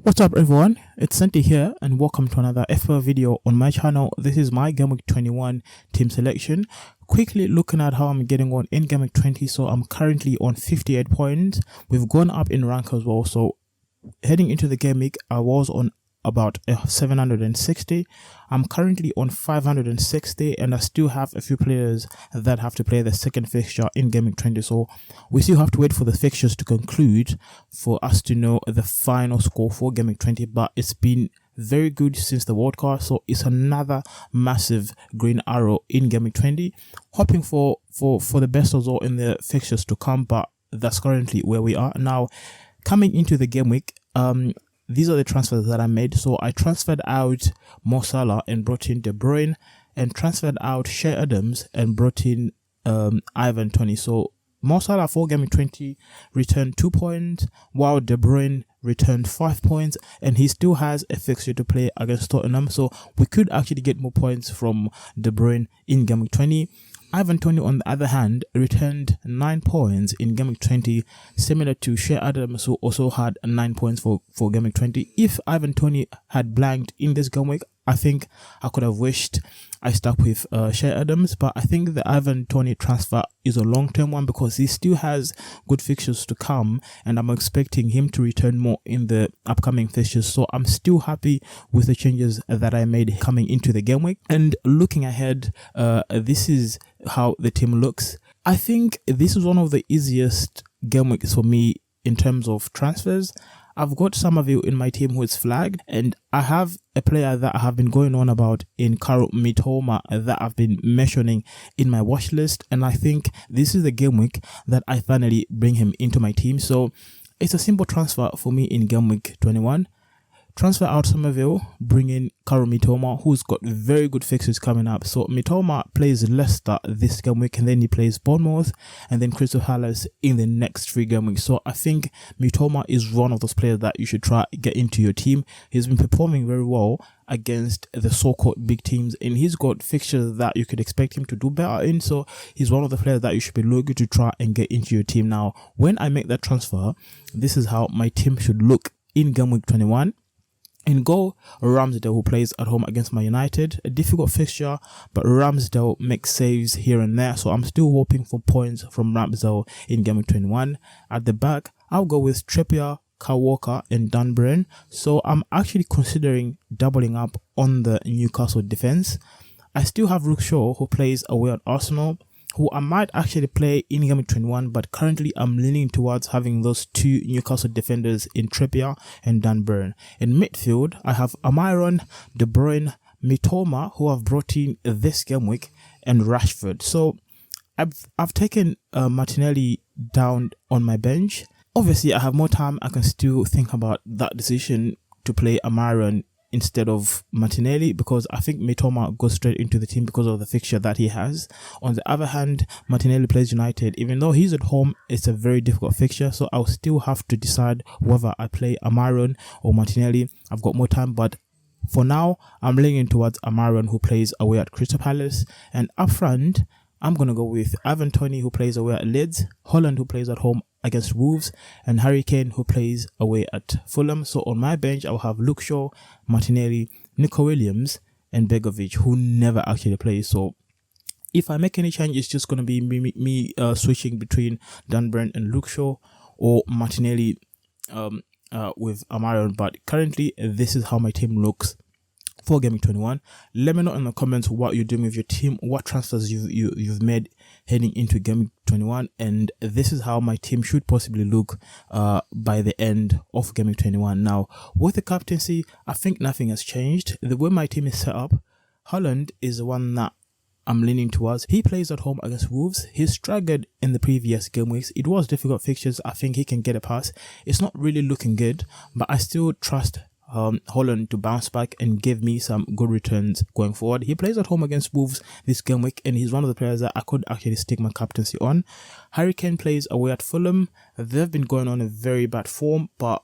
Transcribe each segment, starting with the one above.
What's up everyone, it's Santi here and welcome to another FPL video on my channel. This is my Gameweek 21 team selection. Quickly looking at how I'm getting on in Gameweek 20, so I'm currently on 58 points. We've gone up in rank as well, so heading into the game week I was on about 760. I'm currently on 560 and I still have a few players that have to play the second fixture in Gameweek 20, so we still have to wait for the fixtures to conclude for us to know the final score for Gameweek 20. But it's been very good since the World Cup, so it's another massive green arrow in Gameweek 20, hoping for the best result in the fixtures to come, but that's currently where we are now. Coming into the game week, these are the transfers that I made. So I transferred out Mo Salah and brought in De Bruyne, and transferred out Shea Adams and brought in Ivan Toney. So Mo Salah for Game 20 returned 2 points, while De Bruyne returned 5 points, and he still has a fixture to play against Tottenham. So we could actually get more points from De Bruyne in Game 20. Ivan Toney, on the other hand, returned 9 points in Game 20, similar to Shea Adams, who also had 9 points for Game 20. If Ivan Toney had blanked in this game week, I think I could have wished I stuck with Shea Adams, but I think the Ivan Toney transfer is a long-term one because he still has good fixtures to come, and I'm expecting him to return more in the upcoming fixtures. So I'm still happy with the changes that I made coming into the game week. And looking ahead, this is how the team looks. I think this is one of the easiest game weeks for me in terms of transfers. I've got some of you in my team who is flagged, and I have a player that I have been going on about in Mitoma that I've been mentioning in my watch list, and I think this is the game week that I finally bring him into my team. So it's a simple transfer for me in game week 21. Transfer out Somerville, bring in Mitoma, who's got very good fixtures coming up. So Mitoma plays Leicester this game week, and then he plays Bournemouth and then Crystal Palace in the next 3 game weeks. So I think Mitoma is one of those players that you should try get into your team. He's been performing very well against the so-called big teams, and he's got fixtures that you could expect him to do better in. So he's one of the players that you should be looking to try and get into your team. Now, when I make that transfer, this is how my team should look in game week 21. In goal, Ramsdale, who plays at home against Man United. A difficult fixture, but Ramsdale makes saves here and there, so I'm still hoping for points from Ramsdale in Game 21. At the back, I'll go with Trippier, Kyle Walker and Dan Burn. So I'm actually considering doubling up on the Newcastle defense. I still have Luke Shaw, who plays away at Arsenal, who I might actually play in Game 21, but currently I'm leaning towards having those 2 Newcastle defenders in Trippier and Dan Burn. In midfield, I have Almiron, De Bruyne, Mitoma, who I've brought in this game week, and Rashford. So I've taken Martinelli down on my bench. Obviously, I have more time. I can still think about that decision to play Almiron instead of Martinelli, because I think Mitoma goes straight into the team because of the fixture that he has. On the other hand, Martinelli plays United. Even though he's at home, it's a very difficult fixture, so I'll still have to decide whether I play Almiron or Martinelli. I've got more time, but for now, I'm leaning towards Almiron, who plays away at Crystal Palace. And up front, I'm going to go with Ivan Toney, who plays away at Leeds, Holland, who plays at home against Wolves, and Harry Kane, who plays away at Fulham. So on my bench, I'll have Luke Shaw, Martinelli, Nico Williams, and Begovic, who never actually plays. So if I make any change, it's just going to be me switching between Dan Burn and Luke Shaw, or Martinelli with Almiron. But currently, this is how my team looks for Game 21. Let me know in the comments what you're doing with your team, what transfers you've made heading into Game 21, and this is how my team should possibly look by the end of Game 21. Now, with the captaincy, I think nothing has changed. The way my team is set up, Holland is the one that I'm leaning towards. He plays at home against Wolves. He struggled in the previous game weeks. It was difficult fixtures. I think he can get a pass. It's not really looking good, but I still trust Holland to bounce back and give me some good returns going forward. He plays at home against Wolves this game week, and he's one of the players that I could actually stick my captaincy on. Harry Kane plays away at Fulham. They've been going on a very bad form, but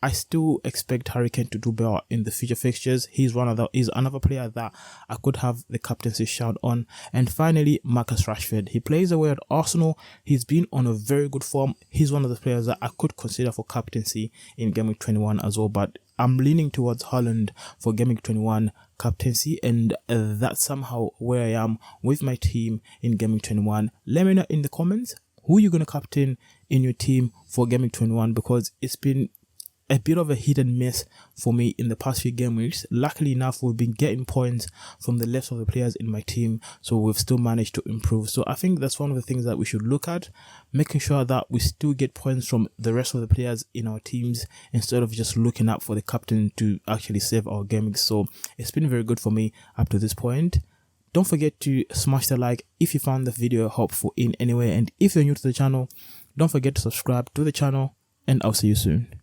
I still expect Harry Kane to do better in the future fixtures. He's another player that I could have the captaincy shout on. And finally, Marcus Rashford. He plays away at Arsenal. He's been on a very good form. He's one of the players that I could consider for captaincy in Game Week 21 as well. But I'm leaning towards Haaland for Game Week 21 captaincy, and that's somehow where I am with my team in Game Week 21. Let me know in the comments who you're going to captain in your team for Game Week 21, because it's been a bit of a hit and miss for me in the past few game weeks. Luckily enough, we've been getting points from the left of the players in my team, so we've still managed to improve. So I think that's one of the things that we should look at, making sure that we still get points from the rest of the players in our teams instead of just looking up for the captain to actually save our game weeks. So it's been very good for me up to this point. Don't forget to smash the like if you found the video helpful in any way, and if you're new to the channel, don't forget to subscribe to the channel, and I'll see you soon.